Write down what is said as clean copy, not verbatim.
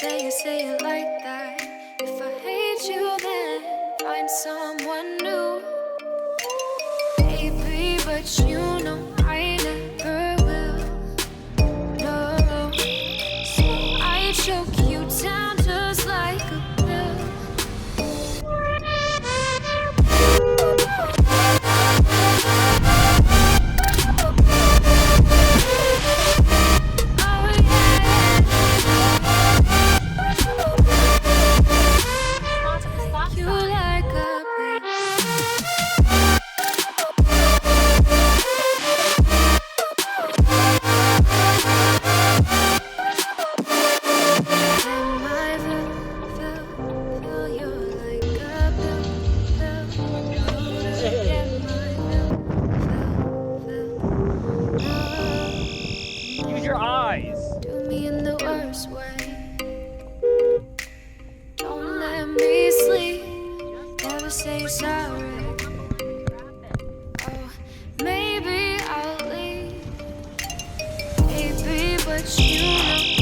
say it like that. If I hate you, then find someone new. Baby, but you know I never will. No, so I choke you down just like a pill. Use your eyes. Do me in the worst way. Don't let me sleep. Never say sorry. Oh, maybe I'll leave. Baby, but you know